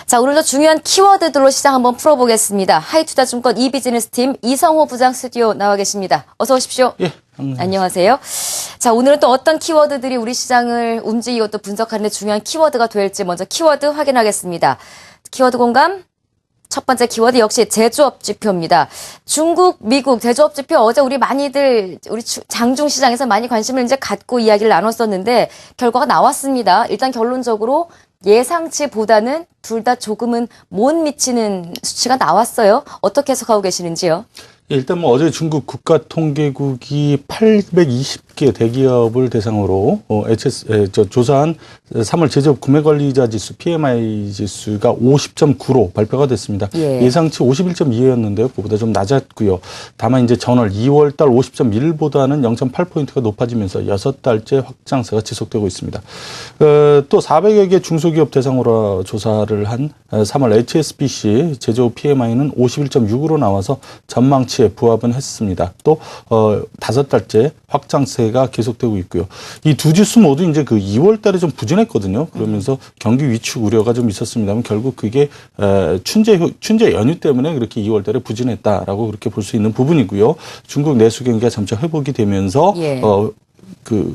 자, 오늘도 중요한 키워드들로 시장 한번 풀어보겠습니다. 하이투자증권 이비즈니스팀 이성호 부장 스튜디오 나와 계십니다. 어서 오십시오. 예, 안녕하세요. 자, 오늘은 또 어떤 키워드들이 우리 시장을 움직이고 또 분석하는 데 중요한 키워드가 될지 먼저 키워드 확인하겠습니다. 키워드 공감. 첫 번째 키워드 역시 제조업 지표입니다. 중국, 미국 제조업 지표 어제 우리 장중 시장에서 많이 관심을 이제 갖고 이야기를 나눴었는데 결과가 나왔습니다. 일단 결론적으로 예상치보다는 둘 다 조금은 못 미치는 수치가 나왔어요. 어떻게 해석하고 계시는지요? 예, 일단 어제 중국 국가통계국이 820개 대기업을 대상으로 조사한 3월 제조업 구매관리자 지수 PMI 지수가 50.9로 발표가 됐습니다. 예상치 51.2였는데요. 그보다 좀 낮았고요. 다만 이제 전월 2월 달 50.1보다는 0.8포인트가 높아지면서 6달째 확장세가 지속되고 있습니다. 또 400여 개 중소기업 대상으로 조사를 한 3월 HSBC 제조업 PMI는 51.6으로 나와서 전망치에 부합은 했습니다. 또 5달째 확장세가 계속되고 있고요. 이 두 지수 모두 이제 그 2월 달에 좀 부진했거든요. 그러면서 경기 위축 우려가 좀 있었습니다만 결국 그게 춘제 연휴 때문에 그렇게 2월 달에 부진했다라고 그렇게 볼 수 있는 부분이고요. 중국 내수 경기가 점차 회복이 되면서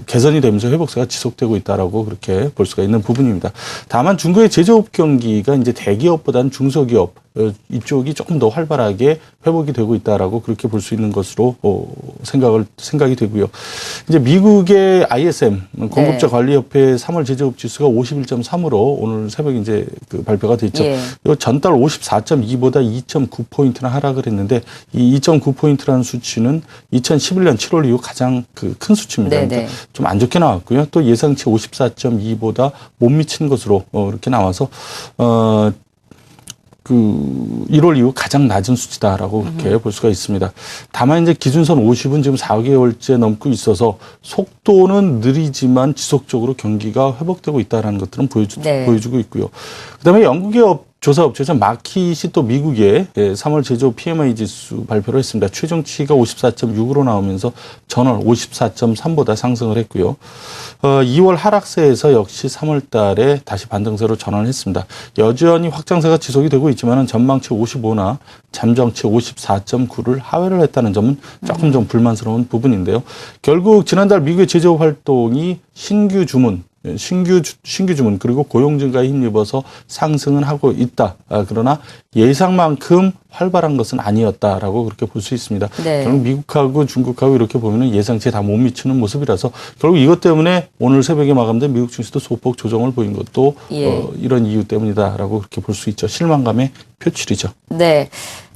개선이 되면서 회복세가 지속되고 있다라고 그렇게 볼 수가 있는 부분입니다. 다만 중국의 제조업 경기가 이제 대기업보다는 중소기업 이쪽이 조금 더 활발하게 회복이 되고 있다라고 그렇게 볼 수 있는 것으로 생각이 되고요. 이제 미국의 ISM 공급자 관리협회 3월 제조업 지수가 51.3으로 오늘 새벽에 이제 발표가 됐죠. 이 전달 54.2보다 2.9포인트나 하락을 했는데 이 2.9포인트라는 수치는 2011년 7월 이후 가장 큰 수치입니다. 그러니까 좀 안 좋게 나왔고요. 또 예상치 54.2보다 못 미친 것으로 이렇게 나와서 1월 이후 가장 낮은 수치다라고 그렇게 볼 수가 있습니다. 다만 이제 기준선 50은 지금 4개월째 넘고 있어서 속도는 느리지만 지속적으로 경기가 회복되고 있다는 것들은 보여주고 있고요. 그다음에 영국의 조사업체에서 마킷이 또 미국의 3월 제조업 PMI 지수 발표를 했습니다. 최종치가 54.6으로 나오면서 전월 54.3보다 상승을 했고요. 2월 하락세에서 역시 3월 달에 다시 반등세로 전환을 했습니다. 여전히 확장세가 지속이 되고 있지만 전망치 55나 잠정치 54.9를 하회를 했다는 점은 조금 좀 불만스러운 부분인데요. 결국 지난달 미국의 제조업 활동이 신규 주문 그리고 고용 증가에 힘입어서 상승은 하고 있다. 그러나 예상만큼 활발한 것은 아니었다라고 그렇게 볼 수 있습니다. 결국 미국하고 중국하고 이렇게 보면은 예상치에 다 못 미치는 모습이라서 결국 이것 때문에 오늘 새벽에 마감된 미국 증시도 소폭 조정을 보인 것도 이런 이유 때문이다라고 그렇게 볼 수 있죠. 실망감의 표출이죠. 네.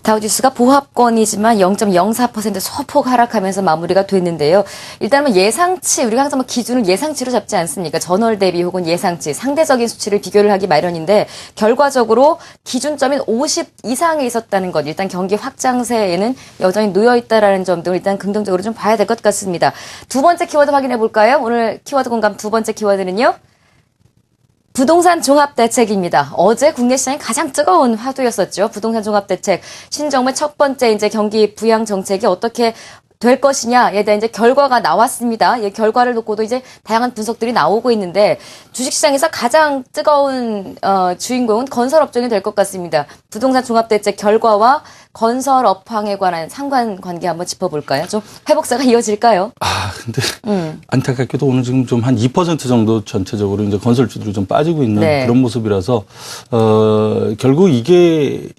다우지수가 보합권이지만 0.04% 소폭 하락하면서 마무리가 됐는데요. 일단은 예상치, 우리가 항상 기준을 예상치로 잡지 않습니까? 전월 대비 혹은 예상치, 상대적인 수치를 비교를 하기 마련인데 결과적으로 기준점인 50 이상에 있었다는 것, 일단 경기 확장세에는 여전히 놓여있다라는 점도 일단 긍정적으로 좀 봐야 될 것 같습니다. 두 번째 키워드 확인해 볼까요? 오늘 키워드 공감 두 번째 키워드는요. 부동산 종합대책입니다. 어제 국내 시장이 가장 뜨거운 화두였었죠. 부동산 종합대책. 신정부의 첫 번째 이제 경기 부양 정책이 어떻게 될 것이냐에 대한 이제 결과가 나왔습니다. 이 결과를 놓고도 이제 다양한 분석들이 나오고 있는데 주식시장에서 가장 뜨거운 주인공은 건설업종이 될 것 같습니다. 부동산 종합대책 결과와 건설 업황에 관한 상관관계 한번 짚어볼까요? 좀 회복세가 이어질까요? 근데 안타깝게도 오늘 지금 좀 한 2% 정도 전체적으로 이제 건설주들이 좀 빠지고 있는 그런 모습이라서 결국 이게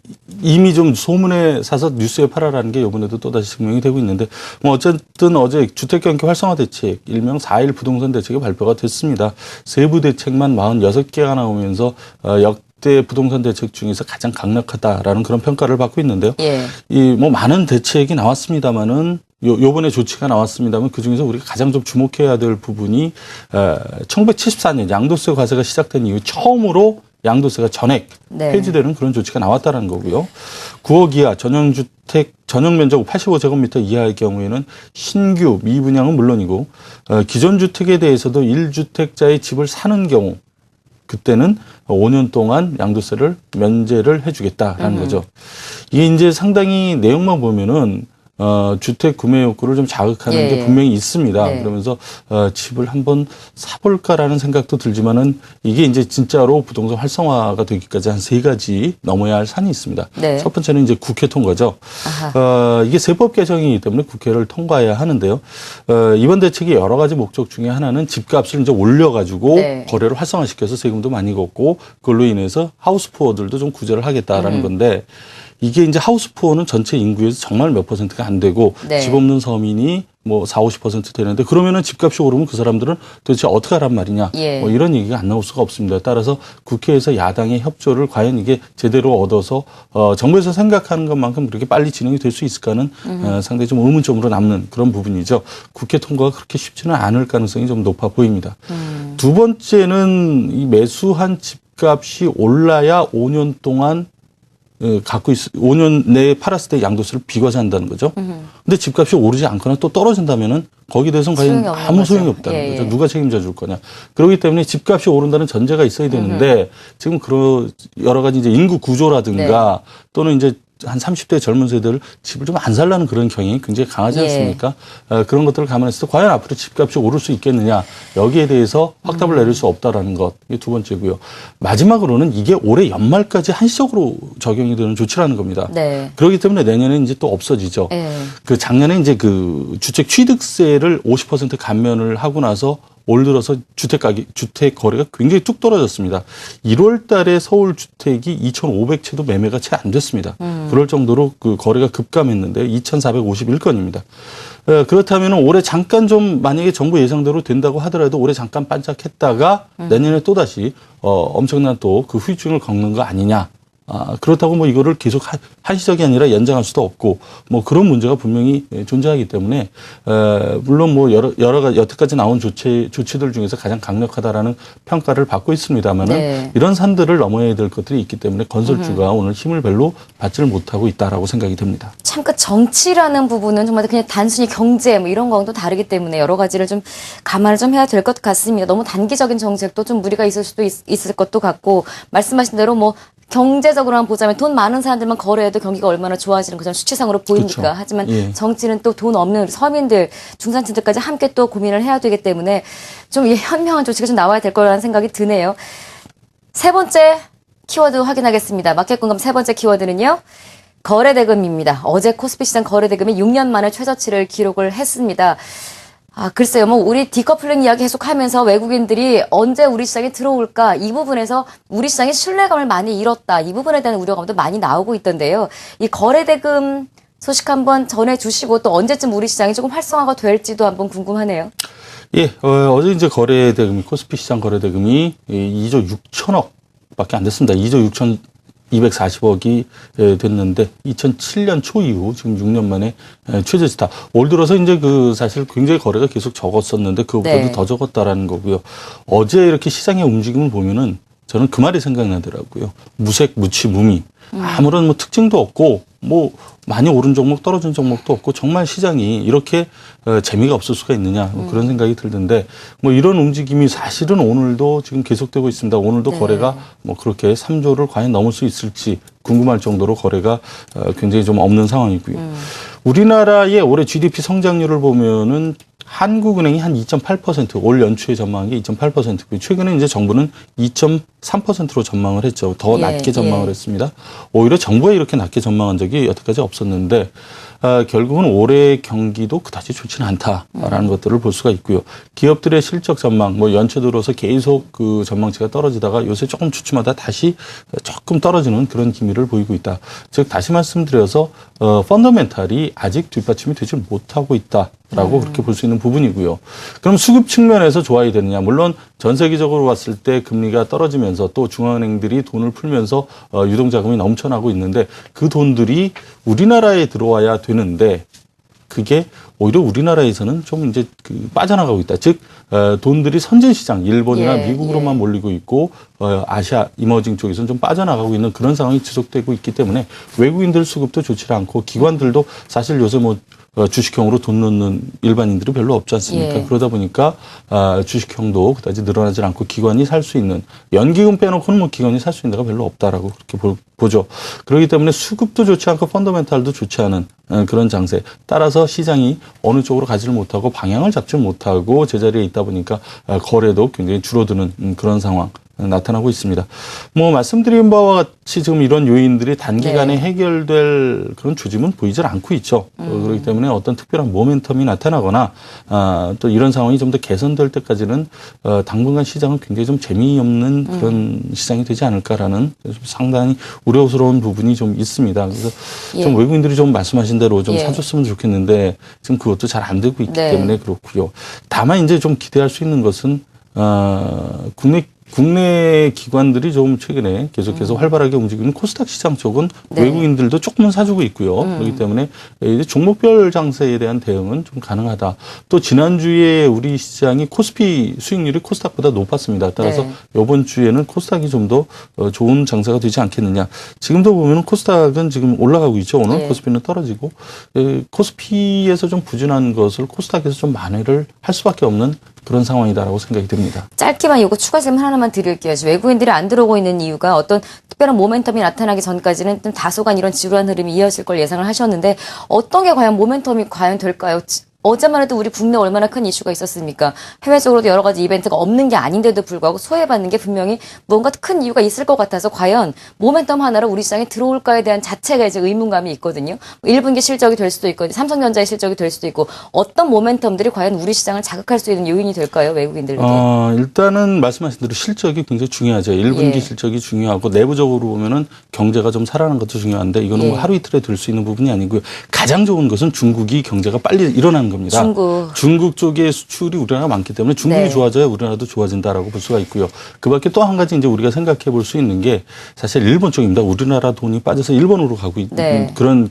이미 좀 소문에 사서 뉴스에 팔아라는 게 이번에도 또다시 증명이 되고 있는데 어쨌든 어제 주택경기 활성화 대책 일명 4.1 부동산 대책이 발표가 됐습니다. 세부 대책만 46개가 나오면서 역대 부동산 대책 중에서 가장 강력하다라는 그런 평가를 받고 있는데요. 많은 대책이 나왔습니다만은 요번에 조치가 나왔습니다만 그중에서 우리가 가장 좀 주목해야 될 부분이 1974년 양도세 과세가 시작된 이후 처음으로 양도세가 전액 폐지되는 그런 조치가 나왔다는 거고요. 9억 이하 전용주택 전용 면적 85제곱미터 이하의 경우에는 신규 미분양은 물론이고 기존 주택에 대해서도 1주택자의 집을 사는 경우 그때는 5년 동안 양도세를 면제를 해주겠다라는 거죠. 이게 이제 상당히 내용만 보면은 주택 구매 욕구를 좀 자극하는 예. 게 분명히 있습니다. 네. 그러면서 집을 한번 사볼까라는 생각도 들지만은 이게 이제 진짜로 부동산 활성화가 되기까지 한 3가지 넘어야 할 산이 있습니다. 네. 첫 번째는 이제 국회 통과죠. 아하. 이게 세법 개정이기 때문에 국회를 통과해야 하는데요. 이번 대책의 여러 가지 목적 중에 하나는 집값을 이제 올려가지고 네. 거래를 활성화시켜서 세금도 많이 걷고 그걸로 인해서 하우스푸어들도 좀 구제를 하겠다라는 건데 이게 이제 하우스푸어는 전체 인구에서 정말 몇 %가 안 되고 네. 집 없는 서민이 뭐 40~50% 되는데 그러면은 집값이 오르면 그 사람들은 도대체 어떻게 하란 말이냐 예. 뭐 이런 얘기가 안 나올 수가 없습니다. 따라서 국회에서 야당의 협조를 과연 이게 제대로 얻어서 정부에서 생각하는 것만큼 그렇게 빨리 진행이 될 수 있을까는 상당히 좀 의문점으로 남는 그런 부분이죠. 국회 통과가 그렇게 쉽지는 않을 가능성이 좀 높아 보입니다. 두 번째는 이 매수한 집값이 올라야 5년 동안 5년 내에 팔았을 때 양도세를 비과세한다는 거죠. 근데 집값이 오르지 않거나 또 떨어진다면은 거기에 대해서는 과연 소용이 없는 아무 거죠. 소용이 없다는 예, 거죠. 예. 누가 책임져 줄 거냐. 그렇기 때문에 집값이 오른다는 전제가 있어야 되는데 지금 여러 가지 이제 인구 구조라든가 또는 이제 한 30대 젊은 세대를 집을 좀 안 살라는 그런 경향이 굉장히 강하지 예. 않습니까? 그런 것들을 감안했을 때 과연 앞으로 집값이 오를 수 있겠느냐 여기에 대해서 확답을 내릴 수 없다라는 것 이게 두 번째고요. 마지막으로는 이게 올해 연말까지 한시적으로 적용이 되는 조치라는 겁니다. 네. 그렇기 때문에 내년에 이제 또 없어지죠. 예. 그 작년에 이제 그 주택 취득세를 50% 감면을 하고 나서 올 들어서 주택 거래가 굉장히 뚝 떨어졌습니다. 1월 달에 서울 주택이 2,500채도 매매가 채 안 됐습니다. 그럴 정도로 그 거래가 급감했는데 2,451건입니다. 그렇다면 올해 잠깐 좀 만약에 정부 예상대로 된다고 하더라도 올해 잠깐 반짝했다가 내년에 또다시 엄청난 또 그 후유증을 겪는 거 아니냐. 그렇다고 뭐 이거를 계속 한시적이 아니라 연장할 수도 없고 뭐 그런 문제가 분명히 존재하기 때문에 물론 뭐 여러 가지 여태까지 나온 조치들 중에서 가장 강력하다라는 평가를 받고 있습니다만은 네. 이런 산들을 넘어야 될 것들이 있기 때문에 건설주가 오늘 힘을 별로 받지를 못하고 있다라고 생각이 됩니다. 참 그 정치라는 부분은 정말 그냥 단순히 경제 뭐 이런 거와는 또 다르기 때문에 여러 가지를 좀 감안을 좀 해야 될 것 같습니다. 너무 단기적인 정책도 좀 무리가 있을 수도 있을 것도 같고 말씀하신 대로 뭐 경제적으로만 보자면 돈 많은 사람들만 거래해도 경기가 얼마나 좋아지는 그런 수치상으로 보이니까. 그렇죠. 하지만 예. 정치는 또 돈 없는 우리 서민들, 중산층들까지 함께 또 고민을 해야 되기 때문에 좀 현명한 조치가 좀 나와야 될 거라는 생각이 드네요. 세 번째 키워드 확인하겠습니다. 마켓 공감 세 번째 키워드는요. 거래대금입니다. 어제 코스피 시장 거래대금이 6년 만에 최저치를 기록을 했습니다. 글쎄요, 뭐, 우리 디커플링 이야기 계속하면서 외국인들이 언제 우리 시장에 들어올까, 이 부분에서 우리 시장의 신뢰감을 많이 잃었다, 이 부분에 대한 우려감도 많이 나오고 있던데요. 이 거래대금 소식 한번 전해주시고 또 언제쯤 우리 시장이 조금 활성화가 될지도 한번 궁금하네요. 예, 어제 이제 거래대금이, 코스피 시장 거래대금이 2조 6천억 밖에 안 됐습니다. 2조 6,240억이 됐는데 2007년 초 이후 지금 6년 만에 최저치다. 올 들어서 이제 그 사실 굉장히 거래가 계속 적었었는데 그것보다 네. 더 적었다라는 거고요. 어제 이렇게 시장의 움직임을 보면은 저는 그 말이 생각나더라고요. 무색, 무취, 무미. 아무런 뭐 특징도 없고 뭐 많이 오른 종목 떨어진 종목도 없고 정말 시장이 이렇게 재미가 없을 수가 있느냐 뭐 그런 생각이 들던데 뭐 이런 움직임이 사실은 오늘도 지금 계속되고 있습니다. 오늘도 네. 거래가 뭐 그렇게 3조를 과연 넘을 수 있을지 궁금할 정도로 거래가 굉장히 좀 없는 상황이고요. 우리나라의 올해 GDP 성장률을 보면은 한국은행이 한 2.8%, 올 연초에 전망한 게 2.8%고요. 최근에 이제 정부는 2.3%로 전망을 했죠. 더 예, 낮게 전망을 예. 했습니다. 오히려 정부가 이렇게 낮게 전망한 적이 여태까지 없었는데 결국은 올해 경기도 그다지 좋지는 않다라는 것들을 볼 수가 있고요. 기업들의 실적 전망, 뭐 연초 들어서 계속 그 전망치가 떨어지다가 요새 조금 주춤하다 다시 조금 떨어지는 그런 기미를 보이고 있다. 즉 다시 말씀드려서 펀더멘탈이 아직 뒷받침이 되지 못하고 있다라고 그렇게 볼 수 있는 부분이고요. 그럼 수급 측면에서 좋아야 되느냐? 물론 전 세계적으로 봤을 때 금리가 떨어지면서 또 중앙은행들이 돈을 풀면서 유동자금이 넘쳐나고 있는데 그 돈들이 우리나라에 들어와야 되는데 그게 오히려 우리나라에서는 좀 이제 빠져나가고 있다. 즉 돈들이 선진시장 일본이나 예, 미국으로만 몰리고 있고 아시아 이머징 쪽에서는 좀 빠져나가고 있는 그런 상황이 지속되고 있기 때문에 외국인들 수급도 좋지 않고 기관들도 사실 요새 뭐 주식형으로 돈 넣는 일반인들이 별로 없지 않습니까? 예. 그러다 보니까 주식형도 그다지 늘어나지 않고 기관이 살 수 있는 연기금 빼놓고는 뭐 기관이 살 수 있는 데가 별로 없다라고 그렇게 보죠. 그렇기 때문에 수급도 좋지 않고 펀더멘탈도 좋지 않은 그런 장세. 따라서 시장이 어느 쪽으로 가지를 못하고 방향을 잡지 못하고 제자리에 있다 보니까 거래도 굉장히 줄어드는 그런 상황. 나타나고 있습니다. 뭐 말씀드린 바와 같이 지금 이런 요인들이 단기간에 네. 해결될 그런 조짐은 보이질 않고 있죠. 그렇기 때문에 어떤 특별한 모멘텀이 나타나거나 또 이런 상황이 좀 더 개선될 때까지는 당분간 시장은 굉장히 좀 재미없는 그런 시장이 되지 않을까라는 상당히 우려스러운 부분이 좀 있습니다. 그래서 좀 예. 외국인들이 좀 말씀하신 대로 좀 예. 사줬으면 좋겠는데 지금 그것도 잘 안 되고 있기 네. 때문에 그렇고요. 다만 이제 좀 기대할 수 있는 것은 국내 기관들이 좀 최근에 계속해서 활발하게 움직이는 코스닥 시장 쪽은 네. 외국인들도 조금은 사주고 있고요. 그렇기 때문에 이제 종목별 장세에 대한 대응은 좀 가능하다. 또 지난주에 우리 시장이 코스피 수익률이 코스닥보다 높았습니다. 따라서 네. 이번 주에는 코스닥이 좀 더 좋은 장세가 되지 않겠느냐. 지금도 보면 코스닥은 지금 올라가고 있죠. 오늘 네. 코스피는 떨어지고 코스피에서 좀 부진한 것을 코스닥에서 좀 만회를 할 수밖에 없는 그런 상황이다라고 생각이 듭니다. 짧게만 요거 추가 질문 하나만 드릴게요. 지금 외국인들이 안 들어오고 있는 이유가 어떤 특별한 모멘텀이 나타나기 전까지는 좀 다소간 이런 지루한 흐름이 이어질 걸 예상을 하셨는데 어떤 게 과연 모멘텀이 과연 될까요? 어제만 해도 우리 국내 얼마나 큰 이슈가 있었습니까? 해외적으로도 여러 가지 이벤트가 없는 게 아닌데도 불구하고 소외받는 게 분명히 뭔가 큰 이유가 있을 것 같아서 과연 모멘텀 하나로 우리 시장에 들어올까에 대한 자체가 이제 의문감이 있거든요. 1분기 실적이 될 수도 있고 삼성전자의 실적이 될 수도 있고 어떤 모멘텀들이 과연 우리 시장을 자극할 수 있는 요인이 될까요? 외국인들에게. 일단은 말씀하신 대로 실적이 굉장히 중요하죠. 1분기 예. 실적이 중요하고 내부적으로 보면은 경제가 좀 살아나는 것도 중요한데 이거는 예. 뭐 하루 이틀에 될 수 있는 부분이 아니고요. 가장 좋은 것은 중국이 경제가 빨리 일어나는 겁니다. 중국 쪽의 수출이 우리나라가 많기 때문에 중국이 네. 좋아져야 우리나라도 좋아진다라고 볼 수가 있고요. 그 밖에 또 한 가지 이제 우리가 생각해 볼 수 있는 게 사실 일본 쪽입니다. 우리나라 돈이 빠져서 일본으로 가고 있는 네. 그런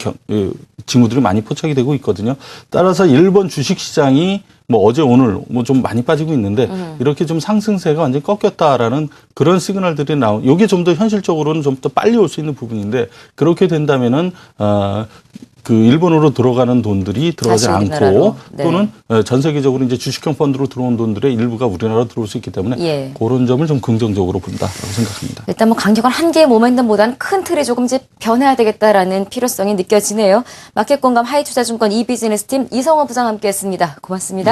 징후들이 많이 포착이 되고 있거든요. 따라서 일본 주식 시장이 뭐 어제 오늘 뭐 좀 많이 빠지고 있는데 이렇게 좀 상승세가 완전히 꺾였다라는 그런 시그널들이 요게 좀 더 현실적으로는 좀 더 빨리 올 수 있는 부분인데 그렇게 된다면은 그 일본으로 들어가는 돈들이 들어가지 다시 않고 우리나라로. 네. 또는 전 세계적으로 이제 주식형 펀드로 들어온 돈들의 일부가 우리나라로 들어올 수 있기 때문에 예. 그런 점을 좀 긍정적으로 본다라고 생각합니다. 일단 뭐 강력한 한 개의 모멘텀보다는 큰 틀이 조금 이제 변해야 되겠다라는 필요성이 느껴지네요. 마켓공감 하이투자증권 이비즈니스팀 이성호 부장 함께했습니다. 고맙습니다.